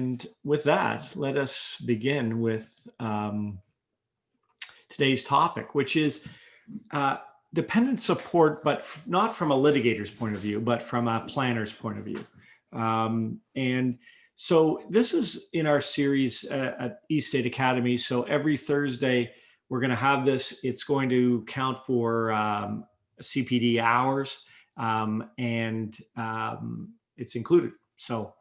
And with that, let us begin with today's topic, which is uh, dependent support, but not from a litigator's point of view, but from a planner's point of view. And so this is in our series at East State Academy. So every Thursday, we're going to have this. It's going to count for CPD hours, and it's included. So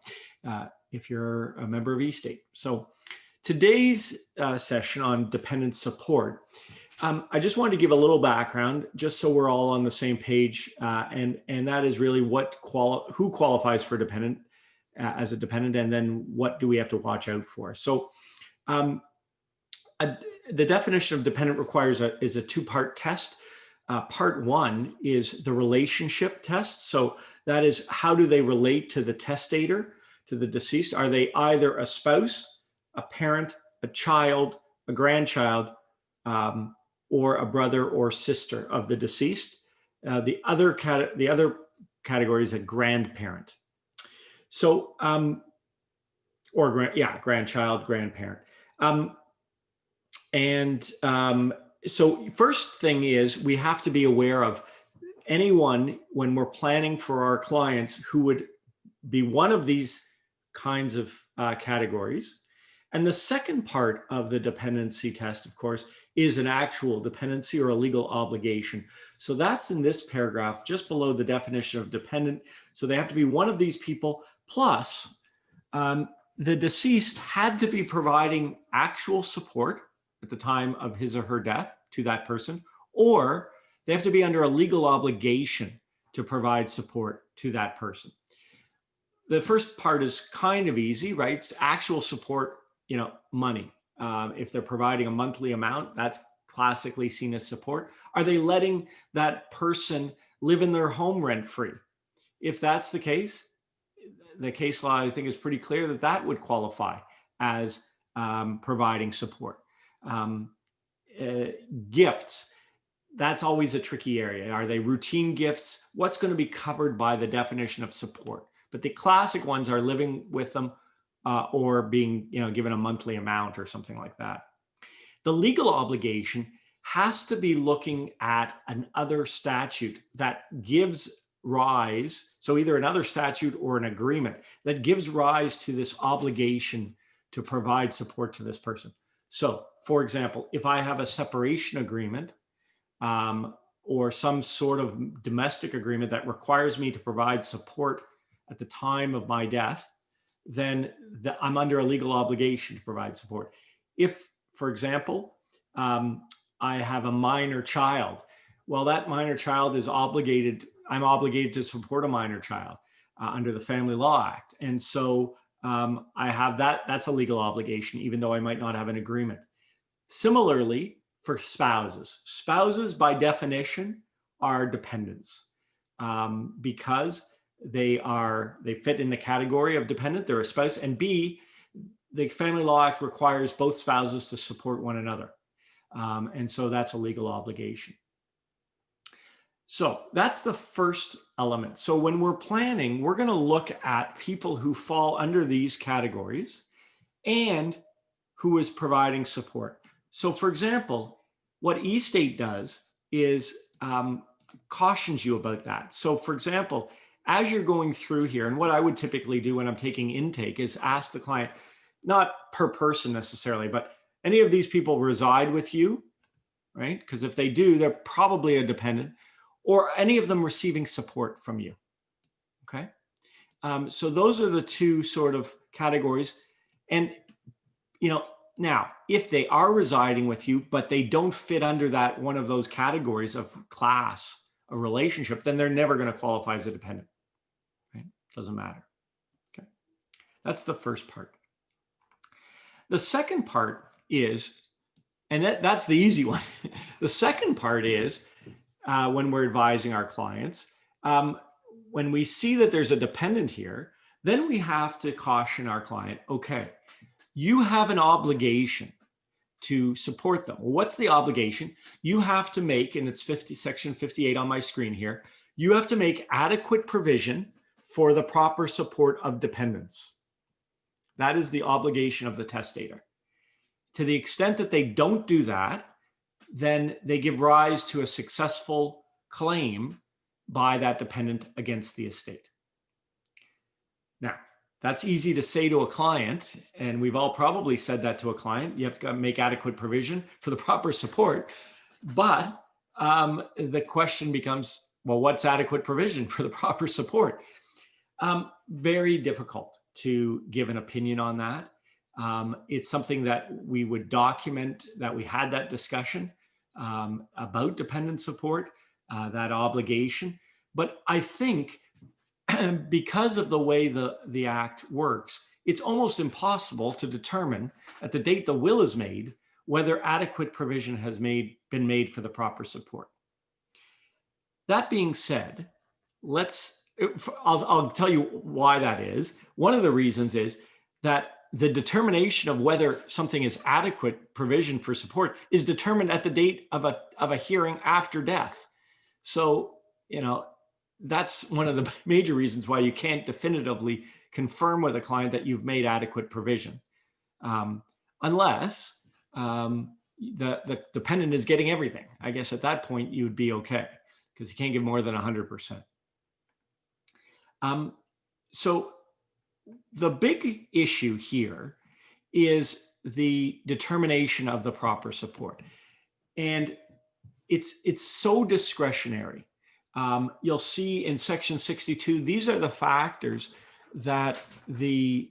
if you're a member of East State. So today's session on dependent support, I just wanted to give a little background just so we're all on the same page. And that is really who qualifies for dependent as a dependent, and then what do we have to watch out for. So the definition of dependent is a two-part test. Part one is the relationship test. So that is, how do they relate to the testator, to the deceased? Are they either a spouse, a parent, a child, a grandchild, or a brother or sister of the deceased? The other category is a grandparent. So, grandchild, grandparent. So first thing is, we have to be aware of anyone when we're planning for our clients who would be one of these kinds of categories. And the second part of the dependency test, of course, is an actual dependency or a legal obligation. So that's in this paragraph, just below the definition of dependent. So they have to be one of these people, plus the deceased had to be providing actual support at the time of his or her death to that person, or they have to be under a legal obligation to provide support to that person. The first part is kind of easy, right? It's actual support, money. If they're providing a monthly amount, that's classically seen as support. Are they letting that person live in their home rent-free? If that's the case law, I think, is pretty clear that that would qualify as providing support. Gifts, that's always a tricky area. Are they routine gifts? What's going to be covered by the definition of support? But the classic ones are living with them or being given a monthly amount or something like that. The legal obligation has to be looking at another statute that gives rise, so either another statute or an agreement that gives rise to this obligation to provide support to this person. So, for example, if I have a separation agreement or some sort of domestic agreement that requires me to provide support at the time of my death, then I'm under a legal obligation to provide support. If, for example, I have a minor child, well, that minor child is obligated, I'm obligated to support a minor child under the Family Law Act. And so I have that's a legal obligation, even though I might not have an agreement. Similarly, for spouses. Spouses, by definition, are dependents because they fit in the category of dependent. They're a spouse, and B, the Family Law Act requires both spouses to support one another. And so that's a legal obligation. So that's the first element. So when we're planning, we're going to look at people who fall under these categories and who is providing support. So for example, what East State does is cautions you about that. So for example, as you're going through here, and what I would typically do when I'm taking intake is ask the client, not per person necessarily, but any of these people reside with you, right? Because if they do, they're probably a dependent, or any of them receiving support from you, okay? So those are the two sort of categories. And, now, if they are residing with you, but they don't fit under that one of those categories of class, a relationship, then they're never going to qualify as a dependent, right? Doesn't matter, okay? That's the first part. The second part is, and that's the easy one. The second part is when we're advising our clients, when we see that there's a dependent here, then we have to caution our client, okay, you have an obligation to support them. Well, what's the obligation? You have to make, and it's section 58 on my screen here, you have to make adequate provision for the proper support of dependents. That is the obligation of the testator. To the extent that they don't do that, then they give rise to a successful claim by that dependent against the estate. Now, that's easy to say to a client, and we've all probably said that to a client. You have to make adequate provision for the proper support. But the question becomes, well, what's adequate provision for the proper support? Very difficult to give an opinion on that. It's something that we would document, that we had that discussion about dependent support, that obligation. But I think because of the way the Act works, it's almost impossible to determine at the date the will is made whether adequate provision has been made for the proper support. That being said, I'll tell you why that is. One of the reasons is that the determination of whether something is adequate provision for support is determined at the date of a hearing after death. So, that's one of the major reasons why you can't definitively confirm with a client that you've made adequate provision, unless the dependent is getting everything. I guess at that point you would be okay, because you can't give more than 100%. So the big issue here is the determination of the proper support, and it's so discretionary. You'll see in section 62, these are the factors that the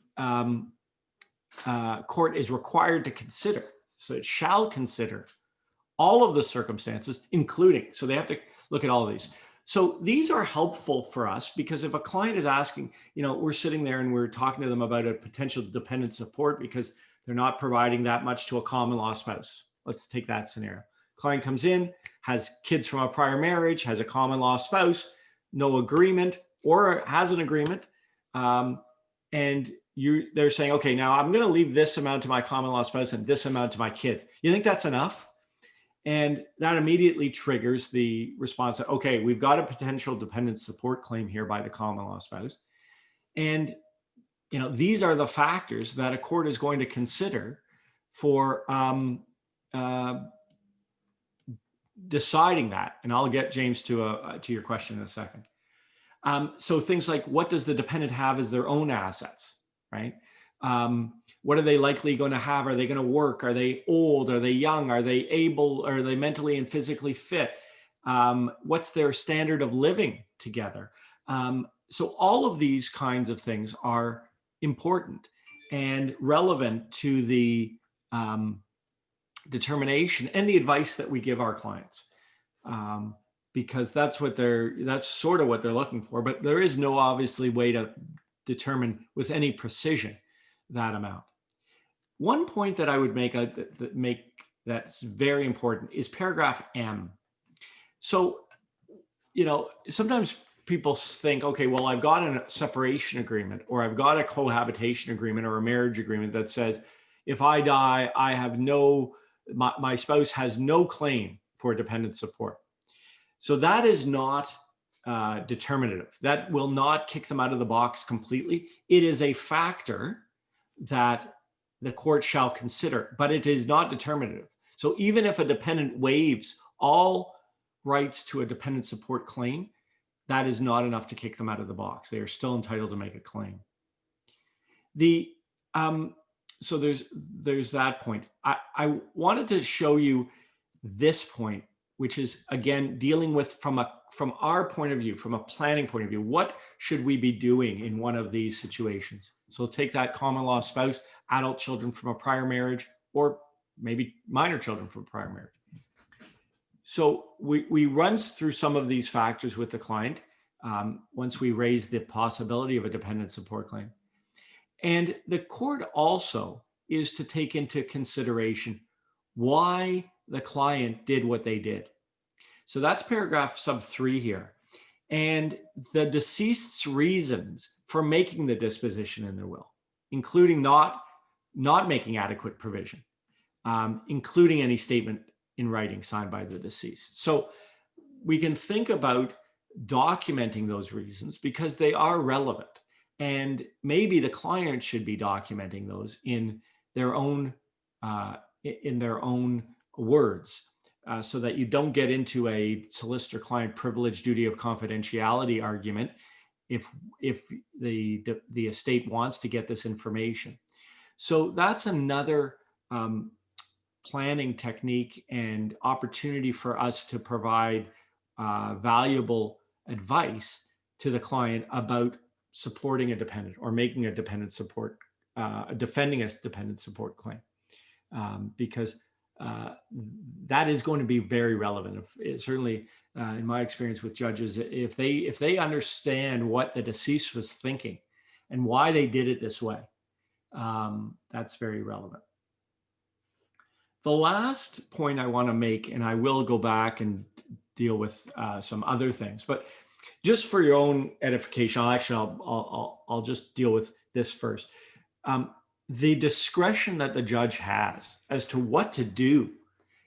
court is required to consider. So it shall consider all of the circumstances, including, so they have to look at all of these. So these are helpful for us because if a client is asking, we're sitting there and we're talking to them about a potential dependent support because they're not providing that much to a common law spouse. Let's take that scenario. Client comes in, has kids from a prior marriage, has a common law spouse, no agreement, or has an agreement, and they're saying, okay, now I'm going to leave this amount to my common law spouse and this amount to my kids. You think that's enough? And that immediately triggers the response that, okay, we've got a potential dependent support claim here by the common law spouse. And, these are the factors that a court is going to consider for deciding that. And I'll get James to your question in a second. So things like, what does the dependent have as their own assets, right? What are they likely going to have? Are they going to work? Are they old? Are they young? Are they able? Are they mentally and physically fit? What's their standard of living together? So all of these kinds of things are important and relevant to the determination and the advice that we give our clients, because that's sort of what they're looking for. But there is no obviously way to determine with any precision that amount. One point that I would make that's very important is paragraph M. So, sometimes people think, okay, well, I've got a separation agreement, or I've got a cohabitation agreement or a marriage agreement that says, if I die, I have my spouse has no claim for dependent support. So that is not determinative. That will not kick them out of the box completely. It is a factor that the court shall consider, but it is not determinative. So even if a dependent waives all rights to a dependent support claim, that is not enough to kick them out of the box. They are still entitled to make a claim. So there's that point. I wanted to show you this point, which is, again, dealing with from our point of view, from a planning point of view, what should we be doing in one of these situations? So take that common law spouse, adult children from a prior marriage, or maybe minor children from a prior marriage. So we run through some of these factors with the client once we raise the possibility of a dependent support claim. And the court also is to take into consideration why the client did what they did. So that's paragraph sub 3 here. And the deceased's reasons for making the disposition in their will, including not making adequate provision, including any statement in writing signed by the deceased. So we can think about documenting those reasons because they are relevant. And maybe the client should be documenting those their own uh, in their own words, so that you don't get into a solicitor-client privilege duty of confidentiality argument if the estate wants to get this information. So that's another um, planning technique and opportunity for us to provide valuable advice to the client about supporting a dependent or making a dependent support, defending a dependent support claim, because uh, that is going to be very relevant. Certainly, in my experience with judges, if they understand what the deceased was thinking and why they did it this way, that's very relevant. The last point I want to make, and I will go back and deal with some other things, but just for your own edification, I'll just deal with this first. The discretion that the judge has as to what to do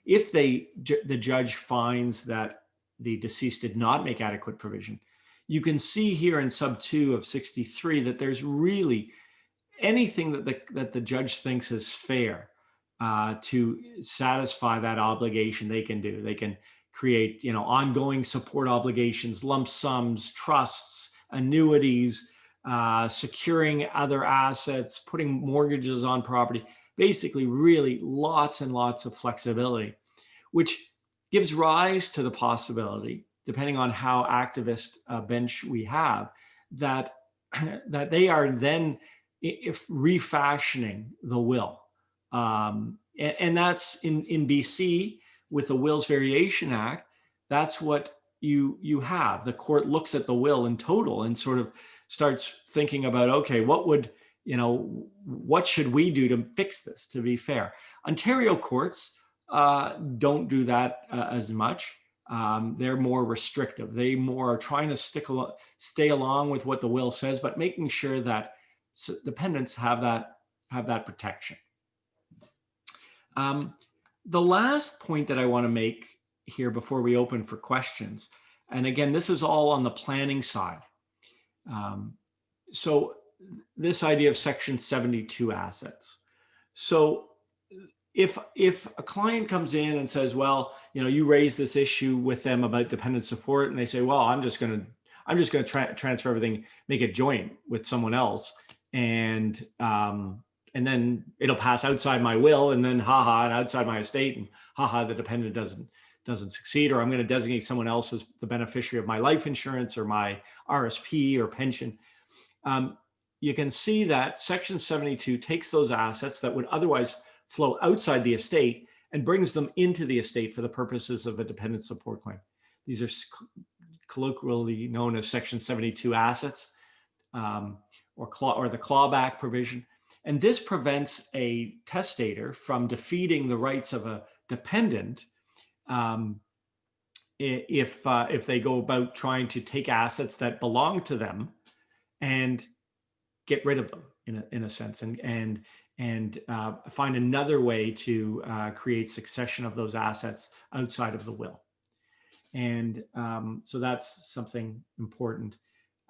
if the judge finds that the deceased did not make adequate provision. You can see here in sub 2 of 63 that there's really anything that the judge thinks is fair to satisfy that obligation they can do. They can create, ongoing support obligations, lump sums, trusts, annuities, securing other assets, putting mortgages on property, basically really lots and lots of flexibility, which gives rise to the possibility, depending on how activist bench we have, that they are then if refashioning the will. And that's in BC with the Wills Variation Act. That's what you have. The court looks at the will in total and sort of starts thinking about, okay, what should we do to fix this, to be fair? Ontario courts don't do that as much. They're more restrictive. They more are trying to stay along with what the will says, but making sure that dependents have that protection. The last point that I want to make here before we open for questions, and again, this is all on the planning side. So this idea of Section 72 assets. So if a client comes in and says, well, you raise this issue with them about dependent support, and they say, well, I'm just going to transfer everything, make it joint with someone else, and then it'll pass outside my will, and then and outside my estate, and the dependent doesn't succeed, or I'm going to designate someone else as the beneficiary of my life insurance or my RSP or pension. You can see that Section 72 takes those assets that would otherwise flow outside the estate and brings them into the estate for the purposes of a dependent support claim. These are colloquially known as Section 72 assets, or the clawback provision. And this prevents a testator from defeating the rights of a dependent if they go about trying to take assets that belong to them and get rid of them in a sense, and find another way to create succession of those assets outside of the will. And so that's something important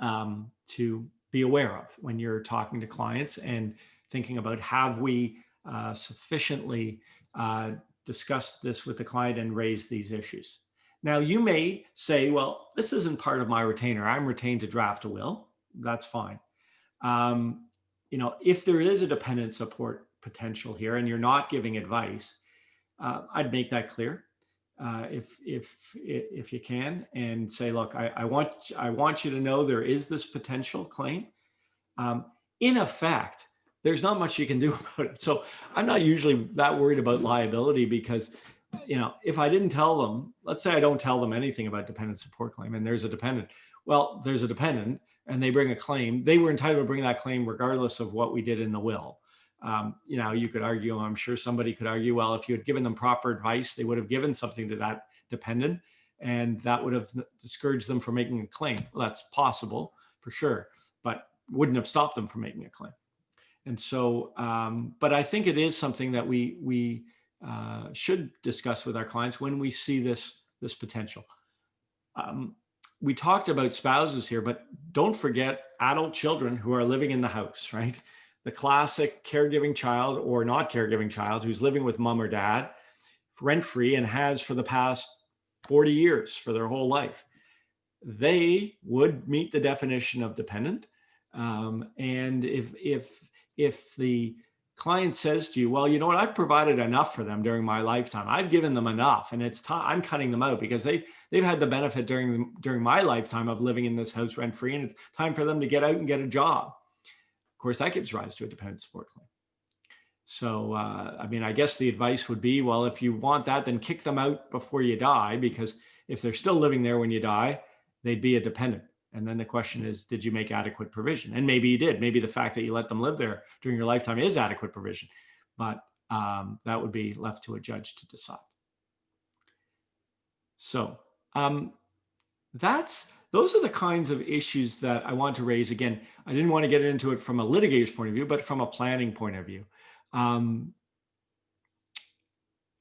to be aware of when you're talking to clients and thinking about, have we sufficiently discussed this with the client and raised these issues? Now, you may say, well, this isn't part of my retainer. I'm retained to draft a will. That's fine. If there is a dependent support potential here and you're not giving advice, I'd make that clear if you can, and say, look, I want you to know there is this potential claim. In effect, there's not much you can do about it. So I'm not usually that worried about liability, because if I didn't tell them, let's say I don't tell them anything about dependent support claim, and there's a dependent. Well, there's a dependent and they bring a claim. They were entitled to bring that claim regardless of what we did in the will. You could argue, I'm sure somebody could argue, well, if you had given them proper advice, they would have given something to that dependent, and that would have discouraged them from making a claim. Well, that's possible for sure, but wouldn't have stopped them from making a claim. And so, but I think it is something that we should discuss with our clients when we see this potential. we talked about spouses here, but don't forget adult children who are living in the house, right? The classic caregiving child or not caregiving child who's living with mom or dad rent-free and has for the past 40 years, for their whole life. They would meet the definition of dependent. And if the client says to you, well, you know what, I've provided enough for them during my lifetime. I've given them enough, and it's time I'm cutting them out because they've had the benefit during my lifetime of living in this house rent free, and it's time for them to get out and get a job. Of course, that gives rise to a dependent support claim. So, I mean, I guess the advice would be, well, if you want that, then kick them out before you die, because if they're still living there when you die, they'd be a dependent. And then the question is, did you make adequate provision? And maybe you did. Maybe the fact that you let them live there during your lifetime is adequate provision, but that would be left to a judge to decide. So those are the kinds of issues that I want to raise. Again, I didn't want to get into it from a litigator's point of view, but from a planning point of view.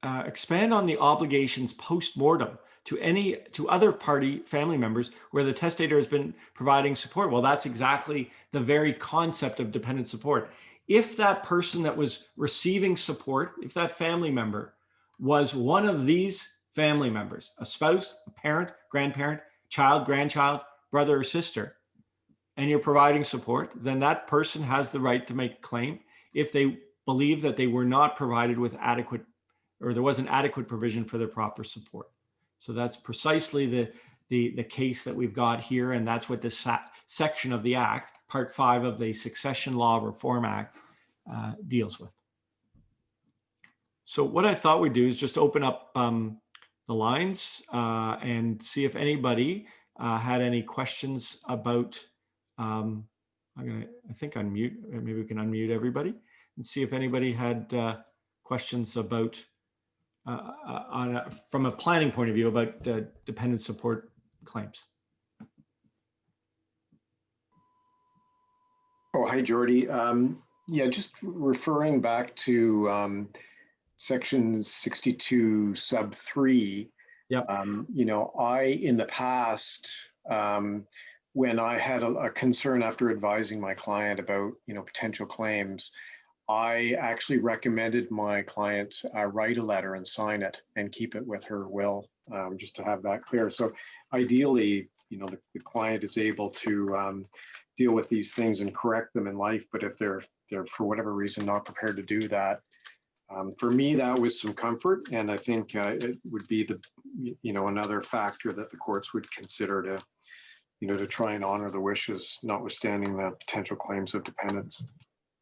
Expand on the obligations post-mortem to other party family members where the testator has been providing support. Well, that's exactly the very concept of dependent support. If that person that was receiving support, if that family member was one of these family members, a spouse, a parent, grandparent, child, grandchild, brother or sister, and you're providing support, then that person has the right to make a claim if they believe that they were not provided with adequate, or there wasn't adequate provision for their proper support. So that's precisely the case that we've got here, and that's what this section of the Act, Part 5 of the Succession Law Reform Act, deals with. So what I thought we'd do is just open up the lines and see if anybody had any questions about, I think unmute, maybe we can unmute everybody and see if anybody had questions about, from a planning point of view, about dependent support claims. Oh, hi, Jordy. Yeah, just referring back to section 62 sub 3. Yep. You know, in the past, when I had a concern after advising my client about, potential claims, I actually recommended my client write a letter and sign it and keep it with her will, just to have that clear. So ideally, the client is able to deal with these things and correct them in life. But if they're for whatever reason not prepared to do that, for me, that was some comfort. And I think it would be another factor that the courts would consider to try and honor the wishes, notwithstanding the potential claims of dependents.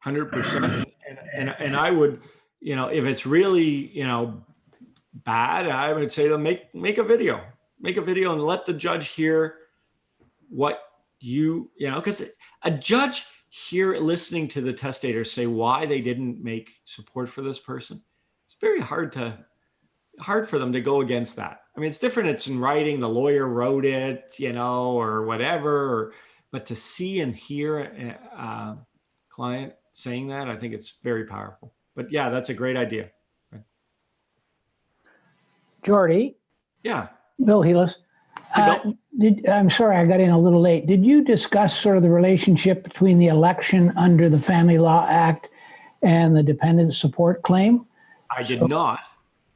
100%. And I would, if it's really, bad, I would say to make a video and let the judge hear what because a judge here listening to the testator say why they didn't make support for this person, it's very hard for them to go against that. I mean, it's different. It's in writing, the lawyer wrote it, or whatever, but to see and hear a client saying that, I think it's very powerful. But yeah, that's a great idea. Right. Jordy. Yeah. Bill Heelis. I'm sorry, I got in a little late. Did you discuss sort of the relationship between the election under the Family Law Act and the dependent support claim? I did not.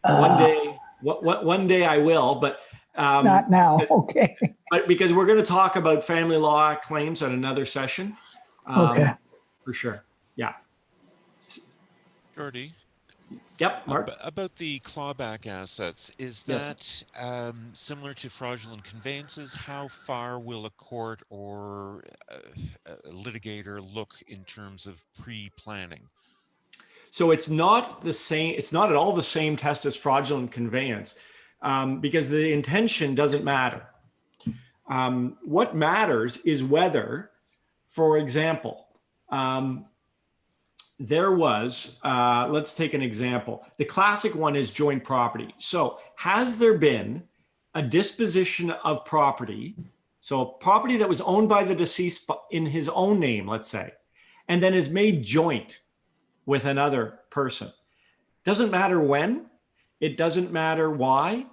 One day I will, but not now. Okay. But because we're going to talk about family law Act claims at another session. Okay. For sure. Yeah. Jordy. Yep, Mark. About the clawback assets, is that similar to fraudulent conveyances? How far will a court or a litigator look in terms of pre-planning? So it's not the same. It's not at all the same test as fraudulent conveyance because the intention doesn't matter. What matters is whether, for example, there was, let's take an example. The classic one is joint property. So has there been a disposition of property, so property that was owned by the deceased in his own name, let's say, and then is made joint with another person? Doesn't matter when, it doesn't matter why.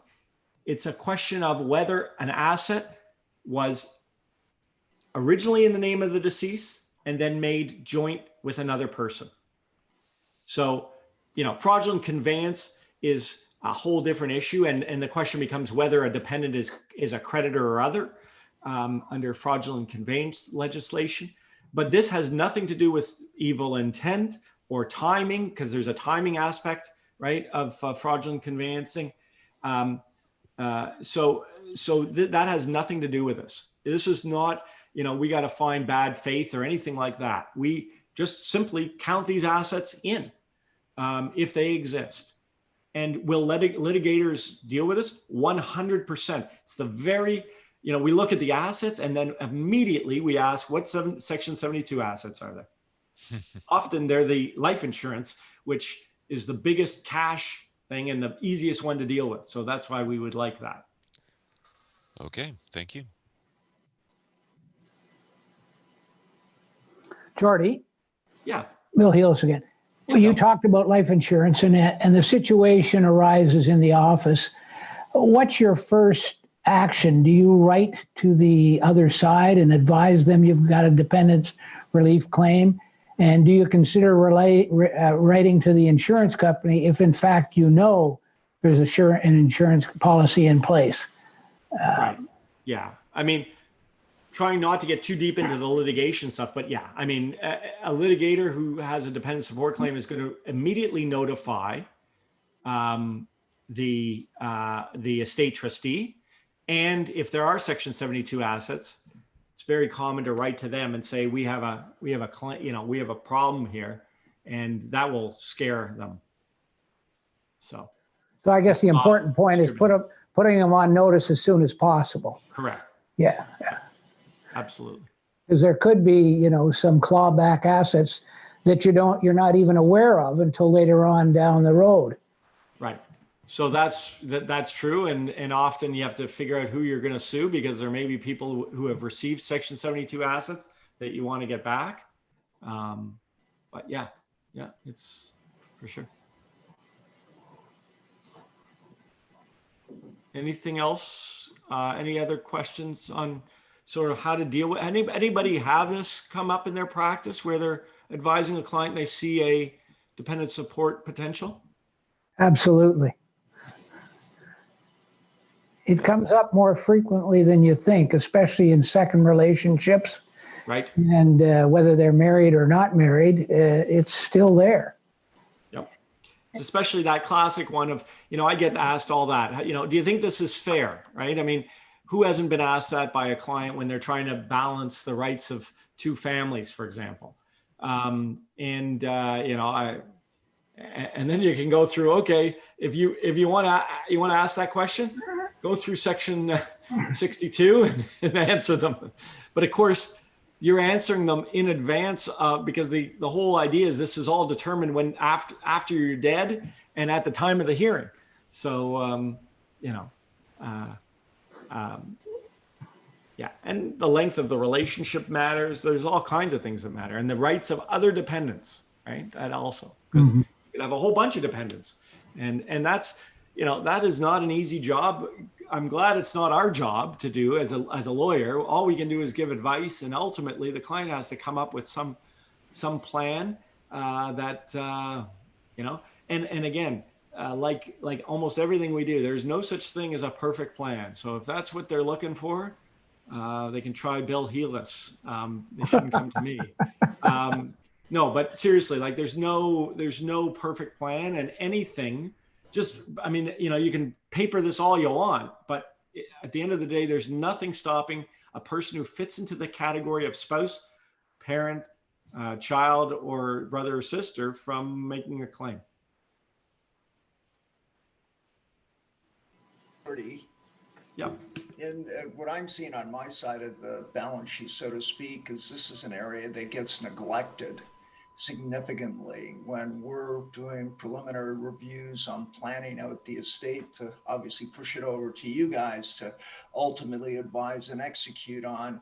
It's a question of whether an asset was originally in the name of the deceased and then made joint with another person. So, fraudulent conveyance is a whole different issue. And the question becomes whether a dependent is a creditor or other under fraudulent conveyance legislation. But this has nothing to do with evil intent or timing, because there's a timing aspect, right, of fraudulent conveyancing. So that has nothing to do with this. This is not, we got to find bad faith or anything like that. We just simply count these assets in if they exist. And will litigators deal with this? 100%. It's the very, we look at the assets and then immediately we ask, what Section 72 assets are there? Often they're the life insurance, which is the biggest cash thing and the easiest one to deal with. So that's why we would like that. Okay, thank you. Jordy? Yeah. Bill Heels again. Well, you talked about life insurance and the situation arises in the office. What's your first action? Do you write to the other side and advise them you've got a dependence relief claim? And do you consider writing to the insurance company if in fact there's an insurance policy in place? Right. Yeah. I mean, trying not to get too deep into the litigation stuff, but yeah, I mean, a litigator who has a dependent support claim is going to immediately notify the estate trustee. And if there are Section 72 assets, it's very common to write to them and say, we have a problem here, and that will scare them. So I guess the important point is putting them on notice as soon as possible. Correct. Yeah. Absolutely. Because there could be, some clawback assets that you're not even aware of until later on down the road. Right. So that's true. And often you have to figure out who you're going to sue, because there may be people who have received Section 72 assets that you want to get back. But yeah, it's for sure. Anything else? Any other questions on sort of how to deal with anybody have this come up in their practice where they're advising a client and they see a dependent support potential? Absolutely. It comes up more frequently than you think, especially in second relationships. Right. And whether they're married or not married, it's still there. Yep. It's especially that classic one of, I get asked all that, do you think this is fair? Right. I mean, who hasn't been asked that by a client when they're trying to balance the rights of two families, for example? And then you can go through, okay, if you want to ask that question, go through Section 62 and answer them. But of course, you're answering them in advance because the whole idea is this is all determined when after you're dead and at the time of the hearing. So, yeah, and the length of the relationship matters. There's all kinds of things that matter, and the rights of other dependents, right? That also, because you can have a whole bunch of dependents, and that's that is not an easy job. I'm glad it's not our job to do as a lawyer. All we can do is give advice, and ultimately the client has to come up with some plan that and again. Like almost everything we do, there's no such thing as a perfect plan. So if that's what they're looking for, they can try Bill Heelis. They shouldn't come to me. No, but seriously, there's no perfect plan, and anything. You can paper this all you want, but at the end of the day, there's nothing stopping a person who fits into the category of spouse, parent, child, or brother or sister from making a claim. Yeah. And what I'm seeing on my side of the balance sheet, so to speak, is this is an area that gets neglected significantly when we're doing preliminary reviews on planning out the estate to obviously push it over to you guys to ultimately advise and execute on.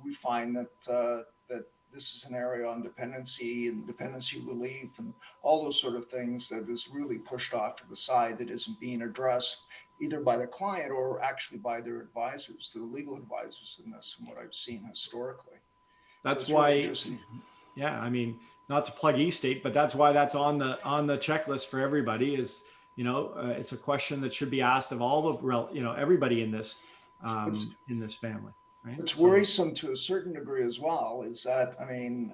We find that this is an area on dependency and dependency relief and all those sort of things that is really pushed off to the side that isn't being addressed either by the client or actually by their advisors, the legal advisors in this, from what I've seen historically. That's So really why, yeah, I mean, not to plug eState, but that's why that's on the checklist for everybody is, you know, it's a question that should be asked of all the, you know, everybody in this family. Right? What's worrisome to a certain degree as well is that, I mean,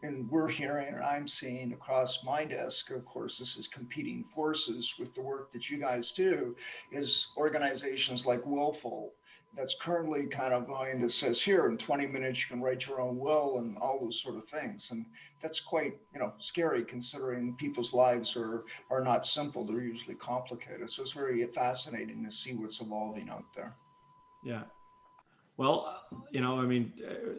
and we're hearing and I'm seeing across my desk, of course, this is competing forces with the work that you guys do, is organizations like Willful that's currently kind of going that says here in 20 minutes you can write your own will and all those sort of things. And that's quite, you know, scary considering people's lives are not simple, they're usually complicated. So it's very fascinating to see what's evolving out there. Yeah. Well, you know, I mean,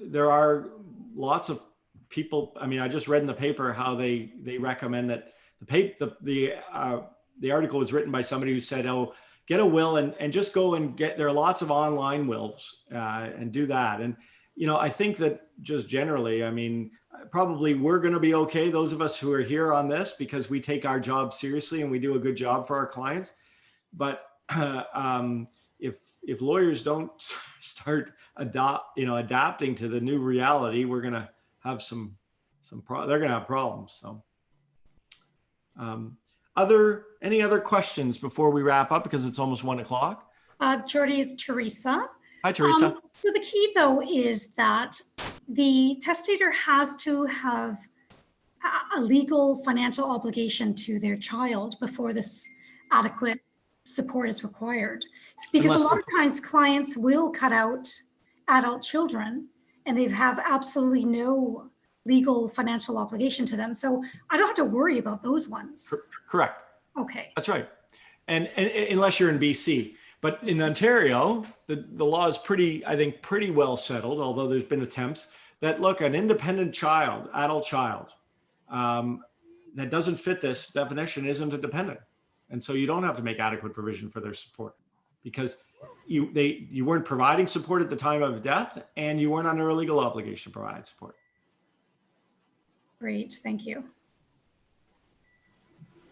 there are lots of people. I mean, I just read in the paper how they recommend that the article was written by somebody who said, oh, get a will and just go and there are lots of online wills and do that. And, you know, I think that just generally, I mean, probably we're going to be okay. Those of us who are here on this, because we take our job seriously and we do a good job for our clients. But if lawyers don't start adapting to the new reality, we're going to have they're going to have problems. So, any other questions before we wrap up, because it's almost 1 o'clock? Jordy, it's Teresa. Hi, Teresa. So the key though is that the testator has to have a legal financial obligation to their child before this adequate support is required. Because a lot of times clients will cut out adult children and they have absolutely no legal financial obligation to them. So I don't have to worry about those ones. Correct. Okay. That's right. And unless you're in BC. But in Ontario, the law is I think pretty well settled, although there's been attempts that look, an independent child, adult child, that doesn't fit this definition isn't a dependent. And so you don't have to make adequate provision for their support because you weren't providing support at the time of death and you weren't under a legal obligation to provide support. Great, thank you.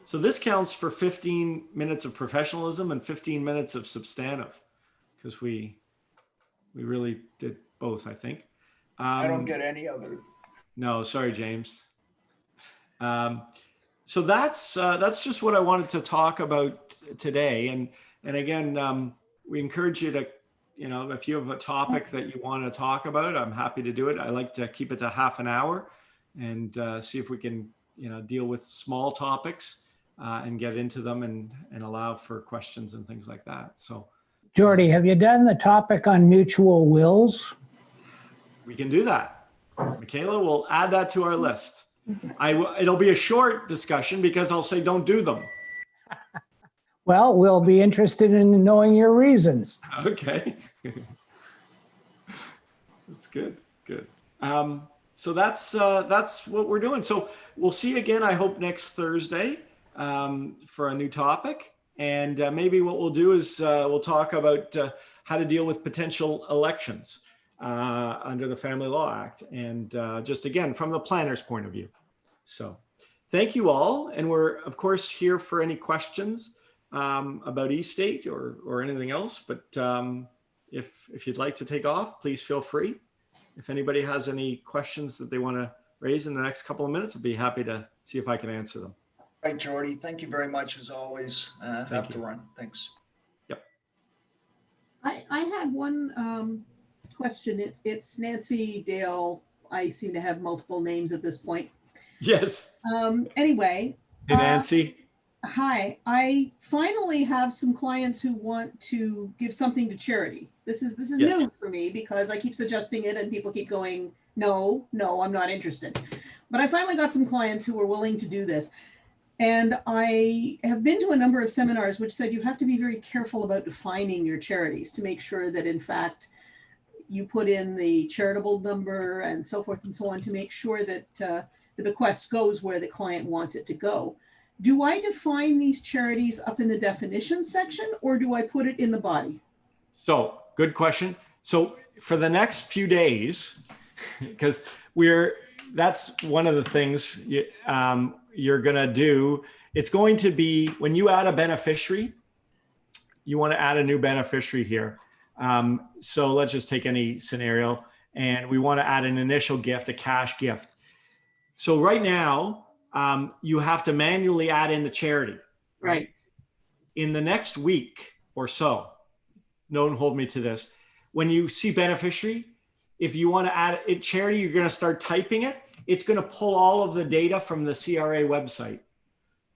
So this counts for 15 minutes of professionalism and 15 minutes of substantive, because we really did both, I think. I don't get any of it. No, sorry, James. So that's just what I wanted to talk about today. And again, we encourage you to, you know, if you have a topic that you want to talk about, I'm happy to do it. I like to keep it to half an hour and see if we can, you know, deal with small topics and get into them and allow for questions and things like that. So, Jordy, have you done the topic on mutual wills? we can do that. Michaela, we'll add that to our list. It'll be a short discussion because I'll say don't do them. Well, we'll be interested in knowing your reasons. Okay. That's good. Good. So that's what we're doing. So we'll see you again, I hope, next Thursday for a new topic. And maybe what we'll do is we'll talk about how to deal with potential elections under the Family Law Act. And just again, from the planner's point of view. So thank you all. And we're, of course, here for any questions about eState or anything else. But if you'd like to take off, please feel free. If anybody has any questions that they want to raise in the next couple of minutes, I'd be happy to see if I can answer them. Right, Jordy. Thank you very much as always. Have to run. Thanks. Yep. I had one question. It's Nancy Dale. I seem to have multiple names at this point. Yes. Anyway. Hey, Nancy. Hi. I finally have some clients who want to give something to charity. This is Yes. new for me because I keep suggesting it and people keep going, no, I'm not interested. But I finally got some clients who are willing to do this. And I have been to a number of seminars which said you have to be very careful about defining your charities to make sure that, in fact, you put in the charitable number and so forth and so on to make sure that the bequest goes where the client wants it to go. Do I define these charities up in the definition section or do I put it in the body? So good question. So for the next few days, because that's one of the things you're going to do. It's going to be when you add a beneficiary, you want to add a new beneficiary here. So let's just take any scenario, and we want to add an initial gift, a cash gift. So right now, you have to manually add in the charity. Right. In the next week or so, don't hold me to this. When you see beneficiary, if you want to add it charity, you're going to start typing it. It's going to pull all of the data from the CRA website.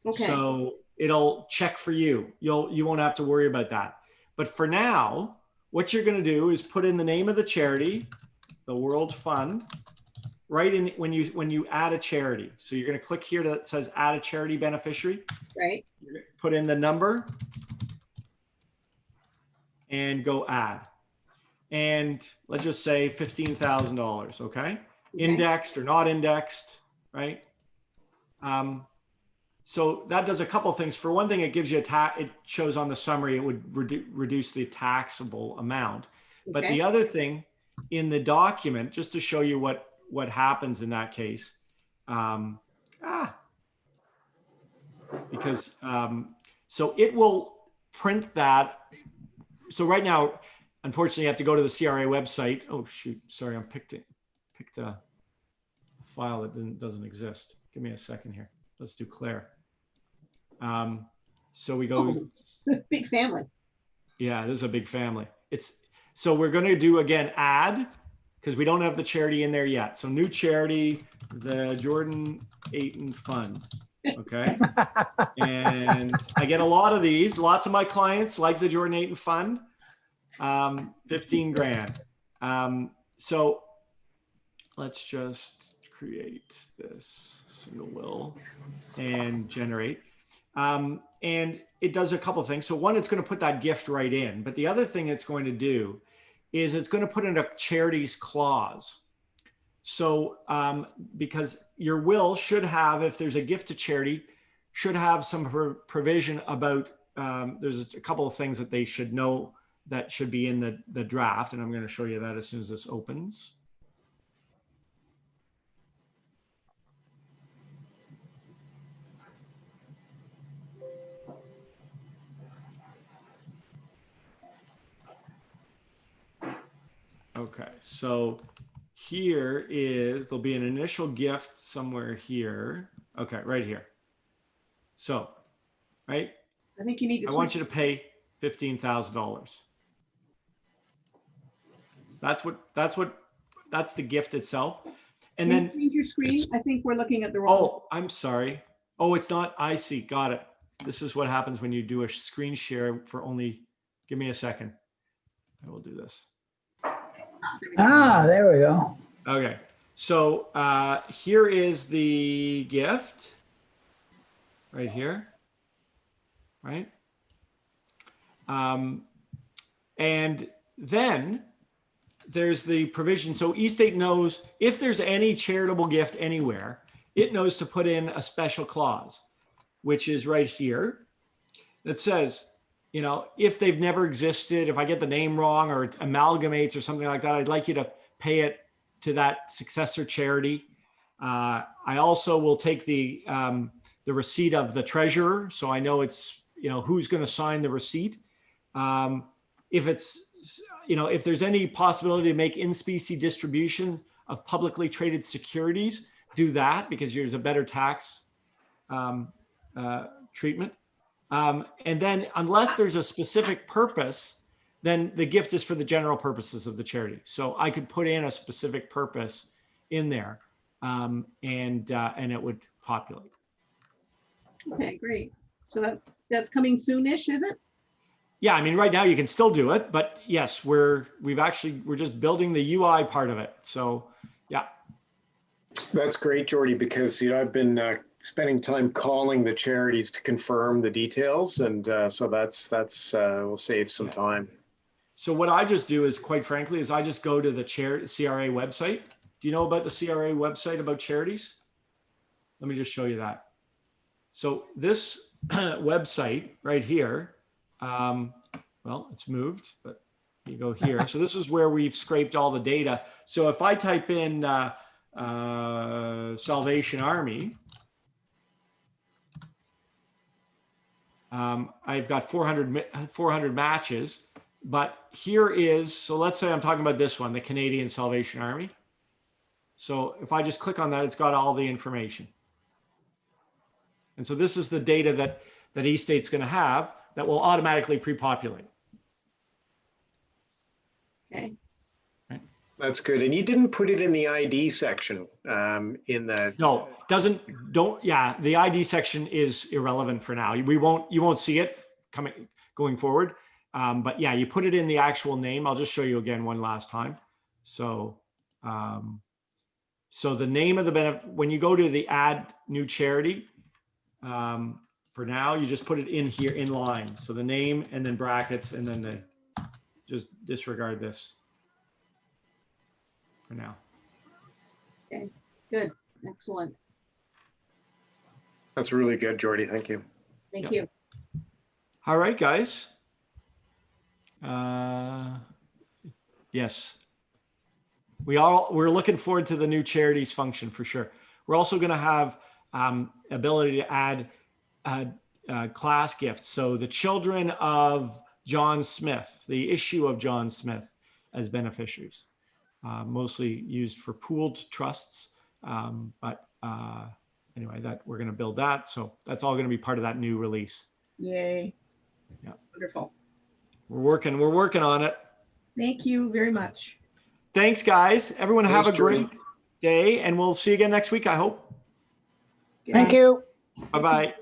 Okay. So it'll check for you. You won't have to worry about that. But for now, what you're going to do is put in the name of the charity, the World Fund, right in when you add a charity. So you're going to click here that says add a charity beneficiary. Right. You're going to put in the number and go add. And let's just say $15,000, okay? Indexed or not indexed, right? So that does a couple of things. For one thing, it gives you it shows on the summary, it would reduce the taxable amount. But the other thing in the document, just to show you what happens in that case, because so it will print that. So right now, unfortunately, you have to go to the CRA website. Oh shoot, sorry, I picked a file that doesn't exist. Give me a second here. Let's do Claire. So we go. Big family. Yeah, this is a big family. So we're going to do again add, because we don't have the charity in there yet. So new charity, the Jordan Ayton Fund. Okay. And I get a lot of these. Lots of my clients like the Jordan Ayton Fund. 15 grand. So let's just create this single will and generate. And it does a couple of things. So one, it's going to put that gift right in. But the other thing it's going to do is it's going to put in a charities clause. So because your will should have, if there's a gift to charity, should have some provision about, there's a couple of things that they should know that should be in the draft. And I'm going to show you that as soon as this opens. Okay, so there'll be an initial gift somewhere here. Okay, right here. So, right? I think you need to. I want you to pay $15,000. That's the gift itself. And then change your screen. I think we're looking at the wrong. Oh, I'm sorry. Oh, it's not. I see. Got it. This is what happens when you do a screen share for only. Give me a second. I will do this. There we go. Okay. So here is the gift. Right here. Right. And then there's the provision. So eState knows if there's any charitable gift anywhere, it knows to put in a special clause, which is right here, that says, if they've never existed, if I get the name wrong or it amalgamates or something like that, I'd like you to pay it to that successor charity. I also will take the receipt of the treasurer, so I know it's who's going to sign the receipt. If there's any possibility to make in specie distribution of publicly traded securities, do that because there's a better tax treatment. And then unless there's a specific purpose, then the gift is for the general purposes of the charity. So I could put in a specific purpose in there and it would populate. Okay, great. So that's coming soonish, is it? Yeah, I mean, right now you can still do it, but yes, we're just building the UI part of it. So, yeah. That's great, Jordy, because I've been spending time calling the charities to confirm the details, and so that's will save some time. So what I just do is, quite frankly, I just go to the CRA website. Do you know about the CRA website about charities? Let me just show you that. So this website right here. Well, it's moved, but You go here. So this is where we've scraped all the data. So if I type in Salvation Army, I've got 400 matches, but here is, so let's say I'm talking about this one, the Canadian Salvation Army. So if I just click on that, it's got all the information. And so this is the data that eState's going to have that will automatically pre-populate. Okay. That's good. And you didn't put it in the ID section in the. No, the ID section is irrelevant for now. You won't see it going forward. But yeah, you put it in the actual name. I'll just show you again one last time. So, so the name of the benefit, when you go to the add new charity, for now, you just put it in here in line. So the name and then brackets and then just disregard this for now. Okay, good, excellent. That's really good, Jordy. Thank you. Thank you. All right, guys. Yes. We're looking forward to the new charities function for sure. We're also going to have ability to add class gifts. So the children of John Smith, the issue of John Smith as beneficiaries, mostly used for pooled trusts. But anyway, that we're going to build that. So that's all going to be part of that new release. Yay. Yeah. Wonderful. We're working on it. Thank you very much. Thanks, guys. Everyone have Thanks, a great Jordan. day, and we'll see you again next week, I hope. Thank you. Bye-bye. Bye.